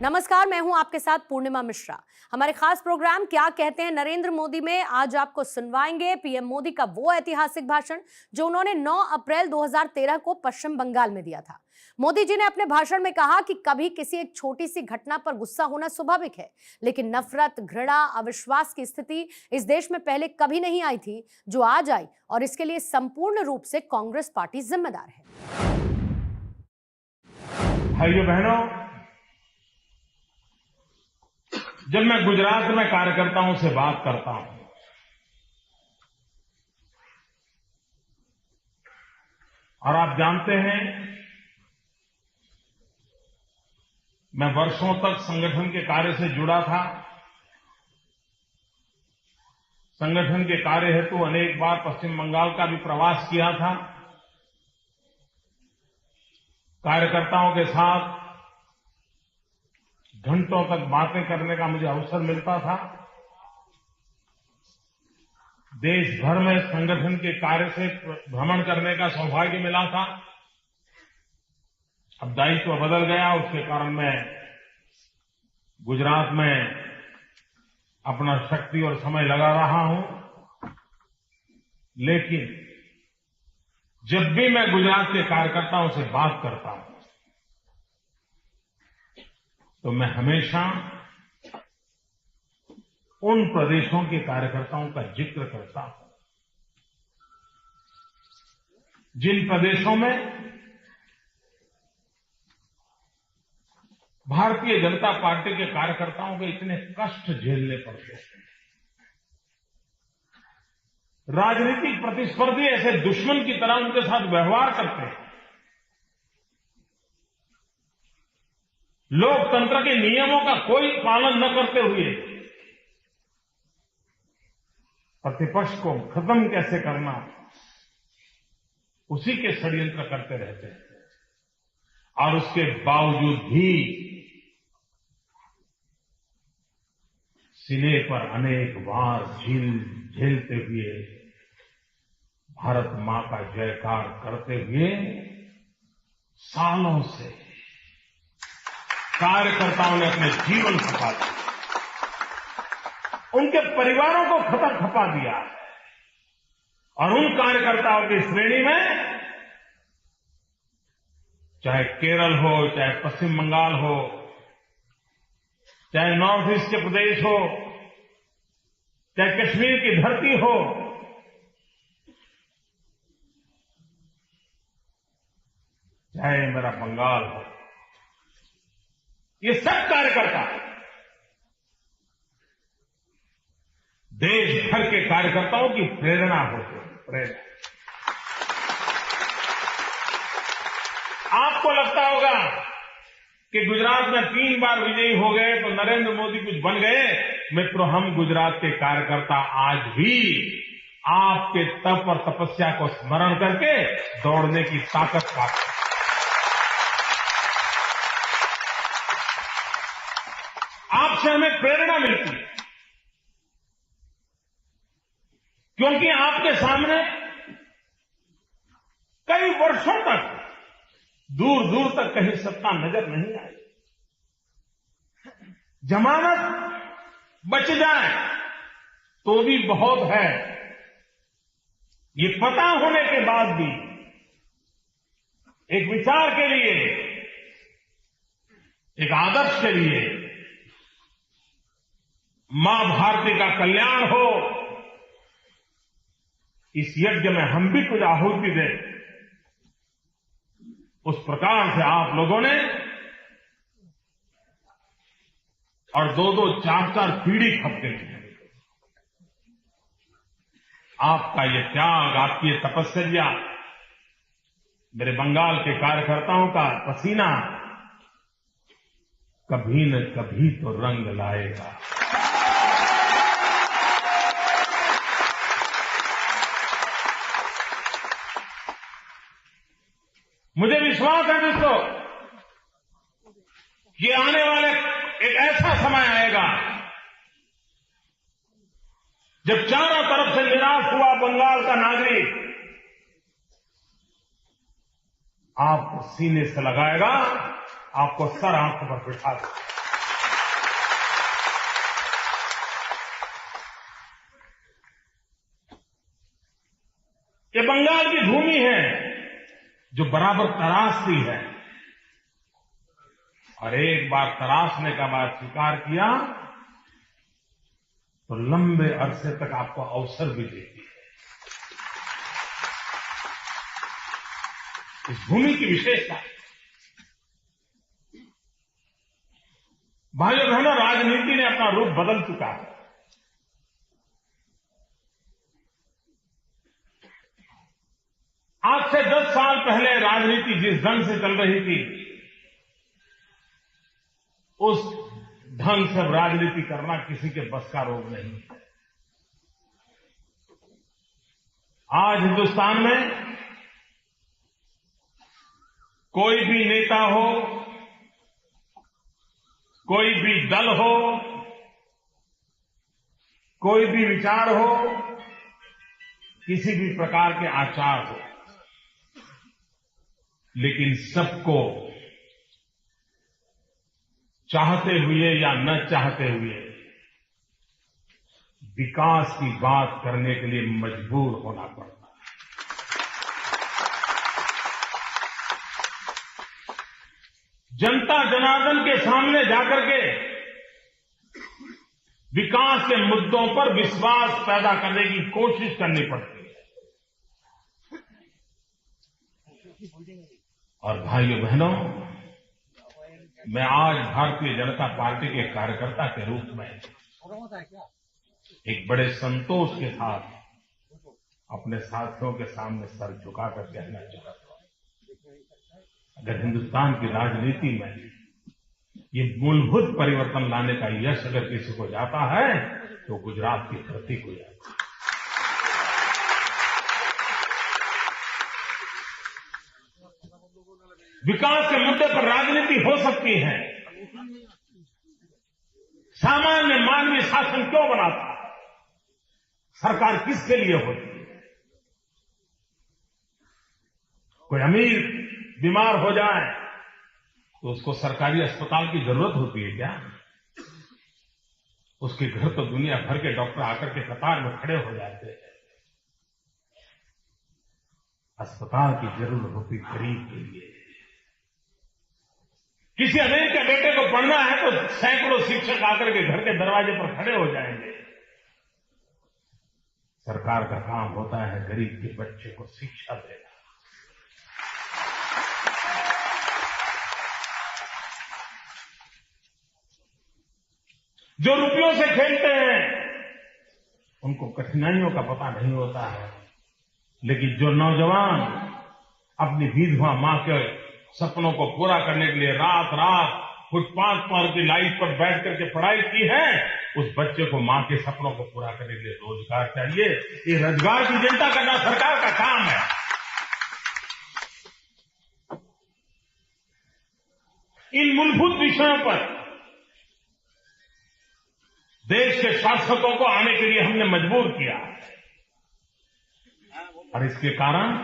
नमस्कार, मैं हूं आपके साथ पूर्णिमा मिश्रा। हमारे खास प्रोग्राम क्या कहते हैं नरेंद्र मोदी में आज आपको सुनवाएंगे पीएम मोदी का वो ऐतिहासिक भाषण जो उन्होंने 9 अप्रैल 2013 को पश्चिम बंगाल में दिया था। मोदी जी ने अपने भाषण में कहा कि कभी किसी एक छोटी सी घटना पर गुस्सा होना स्वाभाविक है, लेकिन नफरत, घृणा, अविश्वास की स्थिति इस देश में पहले कभी नहीं आई थी जो आज आई, और इसके लिए संपूर्ण रूप से कांग्रेस पार्टी जिम्मेदार है। भाइयों बहनों, जब मैं गुजरात में कार्यकर्ताओं से बात करता हूं और आप जानते हैं मैं वर्षों तक संगठन के कार्य से जुड़ा था। संगठन के कार्य हेतु अनेक बार पश्चिम बंगाल का भी प्रवास किया था। कार्यकर्ताओं के साथ घंटों तक बातें करने का मुझे अवसर मिलता था। देश भर में संगठन के कार्य से भ्रमण करने का सौभाग्य मिला था। अब दायित्व बदल गया, उसके कारण मैं गुजरात में अपना शक्ति और समय लगा रहा हूं। लेकिन जब भी मैं गुजरात के कार्यकर्ताओं से बात करता हूं तो मैं हमेशा उन प्रदेशों के कार्यकर्ताओं का जिक्र करता हूं जिन प्रदेशों में भारतीय जनता पार्टी के कार्यकर्ताओं को इतने कष्ट झेलने पड़ते हैं। राजनीतिक प्रतिस्पर्धी ऐसे दुश्मन की तरह उनके साथ व्यवहार करते हैं। लोकतंत्र के नियमों का कोई पालन न करते हुए प्रतिपक्ष को खत्म कैसे करना, उसी के षड्यंत्र करते रहते हैं। और उसके बावजूद भी सीने पर अनेक बार झेलते हुए भारत मां का जयकार करते हुए सालों से कार्यकर्ताओं ने अपने जीवन खपा दिए, उनके परिवारों को खपा दिया। और उन कार्यकर्ताओं की श्रेणी में चाहे केरल हो, चाहे पश्चिम बंगाल हो, चाहे नॉर्थ ईस्ट के प्रदेश हो, चाहे कश्मीर की धरती हो, चाहे मेरा बंगाल हो, ये सब कार्यकर्ता देश भर के कार्यकर्ताओं की प्रेरणा होते हैं। प्रेरणा आपको लगता होगा कि गुजरात में 3 बार विजयी हो गए तो नरेंद्र मोदी कुछ बन गए। मित्रों, हम गुजरात के कार्यकर्ता आज भी आपके तप और तपस्या को स्मरण करके दौड़ने की ताकत पाते हैं। आपसे हमें प्रेरणा मिलती है क्योंकि आपके सामने कई वर्षों तक दूर दूर तक कहीं सत्ता नजर नहीं आई। जमानत बच जाए तो भी बहुत है, ये पता होने के बाद भी एक विचार के लिए, एक आदर्श के लिए मां भारती का कल्याण हो, इस यज्ञ में हम भी कुछ आहुति दें। उस प्रकार से आप लोगों ने और 2-2, 4-4 पीढ़ी खपते हैं। आपका ये त्याग, आपकी ये तपस्या, मेरे बंगाल के कार्यकर्ताओं का पसीना कभी न कभी तो रंग लाएगा। मुझे विश्वास है दोस्तों कि आने वाले एक ऐसा समय आएगा जब चारों तरफ से निराश हुआ बंगाल का नागरिक आपको सीने से लगाएगा, आपको सर आंख पर बिठा देगा। जो बराबर तराशती है, और एक बार तराशने का बाद स्वीकार किया तो लंबे अरसे तक आपको अवसर भी देती है। इस भूमि की विशेषता, भाइयों बहनों, राजनीति ने अपना रूप बदल चुका है। आज से 10 साल पहले राजनीति जिस ढंग से चल रही थी, उस ढंग से राजनीति करना किसी के बस का रोग नहीं है। आज हिंदुस्तान में कोई भी नेता हो, कोई भी दल हो, कोई भी विचार हो, किसी भी प्रकार के आचार हो, लेकिन सबको चाहते हुए या न चाहते हुए विकास की बात करने के लिए मजबूर होना पड़ता है। जनता जनार्दन के सामने जाकर के विकास के मुद्दों पर विश्वास पैदा करने की कोशिश करनी पड़ती है। और भाइयों बहनों, मैं आज भारतीय जनता पार्टी के कार्यकर्ता के रूप में एक बड़े संतोष के साथ अपने साथियों के सामने सर झुकाकर कहना चाहता हूं, अगर हिंदुस्तान की राजनीति में ये मूलभूत परिवर्तन लाने का यश अगर किसी को जाता है तो गुजरात की धरती को जाता है। विकास के मुद्दे पर राजनीति हो सकती है, सामान्य मानवीय शासन क्यों बनाता है? सरकार किसके लिए होती है? कोई अमीर बीमार हो जाए तो उसको सरकारी अस्पताल की जरूरत होती है क्या? उसके घर तो दुनिया भर के डॉक्टर आकर के कतार में खड़े हो जाते हैं। अस्पताल की जरूरत होती गरीब के लिए। किसी अमीर के बेटे को पढ़ना है तो सैकड़ों शिक्षक आकर के घर के दरवाजे पर खड़े हो जाएंगे। सरकार का काम होता है गरीब के बच्चे को शिक्षा देना। जो रुपयों से खेलते हैं उनको कठिनाइयों का पता नहीं होता है, लेकिन जो नौजवान अपनी विधवा मां के सपनों को पूरा करने के लिए रात रात फुटपाथ पर की लाइट पर बैठ करके पढ़ाई की है, उस बच्चे को मां के सपनों को पूरा करने के लिए रोजगार चाहिए। ये रोजगार की चिंता करना सरकार का काम है। इन मूलभूत विषयों पर देश के शासकों को आने के लिए हमने मजबूर किया और इसके कारण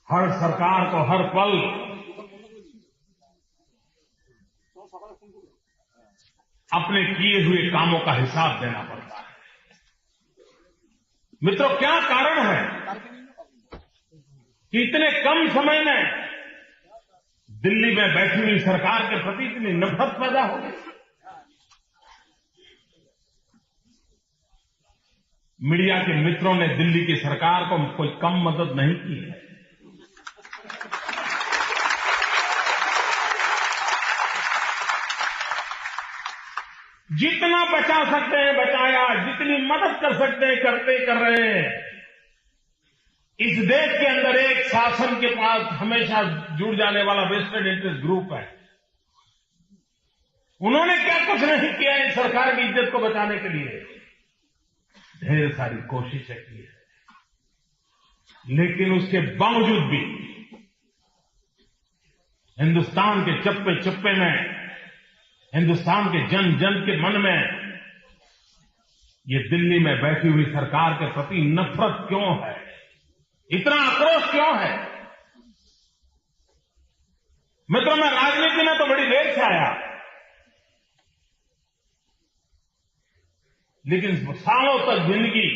हर सरकार को हर पल अपने किए हुए कामों का हिसाब देना पड़ता है। मित्रों, क्या कारण है कि इतने कम समय में दिल्ली में बैठी हुई सरकार के प्रति इतनी नफरत पैदा हो गई? मीडिया के मित्रों ने दिल्ली की सरकार को कोई कम मदद नहीं की है। जितना बचा सकते हैं बचाया, जितनी मदद कर सकते हैं कर रहे हैं। इस देश के अंदर एक शासन के पास हमेशा जुड़ जाने वाला वेस्टेड इंटरेस्ट ग्रुप है। उन्होंने क्या कुछ नहीं किया इस सरकार की इज्जत को बचाने के लिए? ढेर सारी कोशिशें की है, लेकिन उसके बावजूद भी हिंदुस्तान के चप्पे चप्पे में, हिंदुस्तान के जन जन के मन में ये दिल्ली में बैठी हुई सरकार के प्रति नफरत क्यों है? इतना आक्रोश क्यों है? मित्रों, मैं राजनीति में तो बड़ी देर से आया, लेकिन सालों तक जिंदगी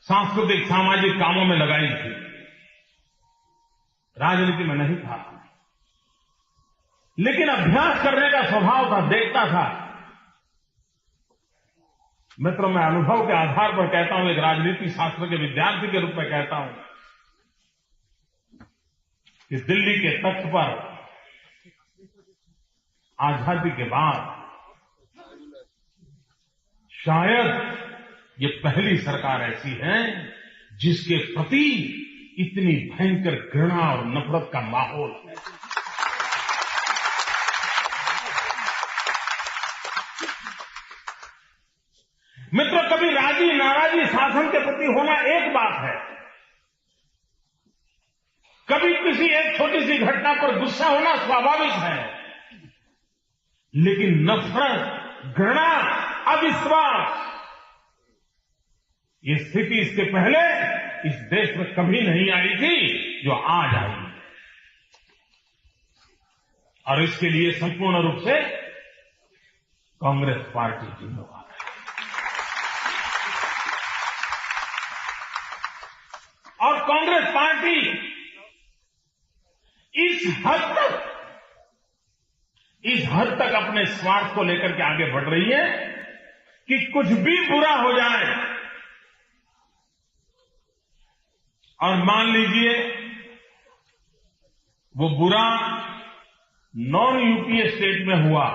सांस्कृतिक सामाजिक कामों में लगाई थी, राजनीति में नहीं था। लेकिन अभ्यास करने का स्वभाव था, देखता था। मित्रों, मैं अनुभव के आधार पर कहता हूं, एक राजनीति शास्त्र के विद्यार्थी के रूप में कहता हूं कि दिल्ली के तख्त पर आजादी के बाद शायद ये पहली सरकार ऐसी है जिसके प्रति इतनी भयंकर घृणा और नफरत का माहौल है। मित्रों, कभी राजी नाराजी शासन के प्रति होना एक बात है, कभी किसी एक छोटी सी घटना पर गुस्सा होना स्वाभाविक है, लेकिन नफरत, घृणा, अविश्वास, ये स्थिति इसके पहले इस देश में कभी नहीं आई थी जो आज आई है। और इसके लिए संपूर्ण रूप से कांग्रेस पार्टी जिम्मेदार है। और कांग्रेस पार्टी इस हद तक अपने स्वार्थ को लेकर के आगे बढ़ रही है कि कुछ भी बुरा हो जाए, और मान लीजिए वो बुरा नॉन यूपीए स्टेट में हुआ,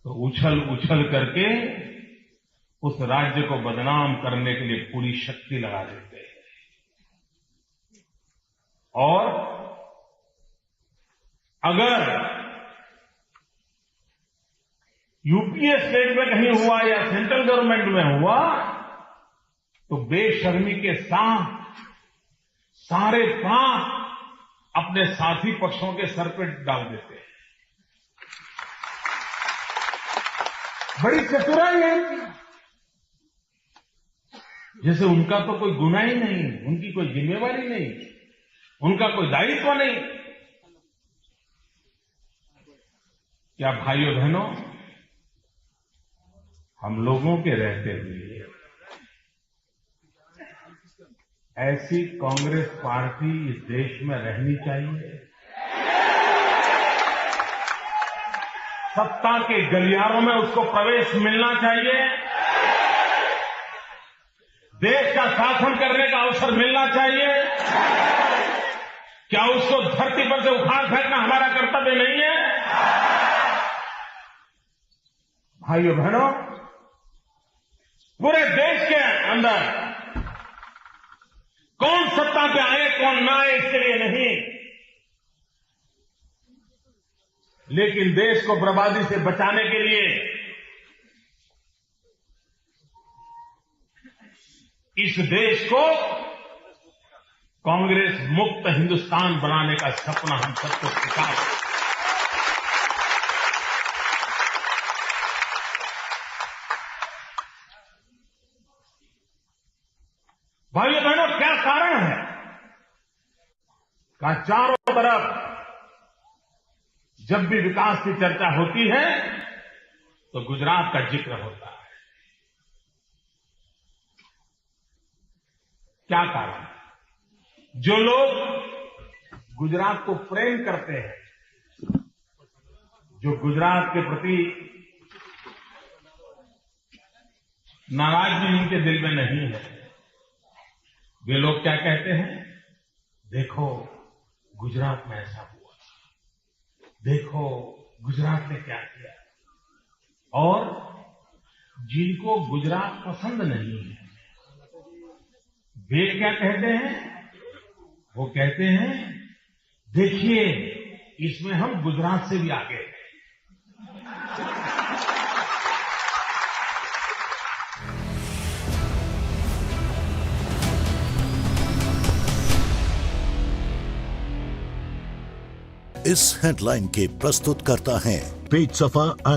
तो उछल उछल करके उस राज्य को बदनाम करने के लिए पूरी शक्ति लगा देते हैं। और अगर यूपीए स्टेट में कहीं हुआ या सेंट्रल गवर्नमेंट में हुआ, तो बेशर्मी के साथ सारे पाप अपने साथी पक्षों के सर पर डाल देते हैं। बड़ी चतुराई है, जैसे उनका तो कोई गुनाह ही नहीं, उनकी कोई जिम्मेवारी नहीं, उनका कोई दायित्व नहीं। क्या भाइयों बहनों, हम लोगों के रहते हुए ऐसी कांग्रेस पार्टी इस देश में रहनी चाहिए? सत्ता के गलियारों में उसको प्रवेश मिलना चाहिए, देश का शासन करने का अवसर मिलना चाहिए। क्या उसको धरती पर से उखाड़ फेंकना हमारा कर्तव्य नहीं है? भाइयों बहनों, पूरे देश के अंदर कौन सत्ता पे आए कौन ना आए इसके लिए नहीं, लेकिन देश को बर्बादी से बचाने के लिए इस देश को कांग्रेस मुक्त हिंदुस्तान बनाने का सपना हम सबको स्वीकार है। भाइयों बहनों, क्या कारण है कि चारों तरफ जब भी विकास की चर्चा होती है तो गुजरात का जिक्र होता है? क्या कारण? जो लोग गुजरात को प्रेम करते हैं, जो गुजरात के प्रति नाराजगी उनके दिल में नहीं है, वे लोग क्या कहते हैं? देखो गुजरात में ऐसा हुआ, देखो गुजरात ने क्या किया। और जिनको गुजरात पसंद नहीं है, वे क्या कहते हैं? वो कहते हैं देखिए इसमें हम गुजरात से भी आगे हैं। इस हेडलाइन के प्रस्तुतकर्ता हैं पेज सफा।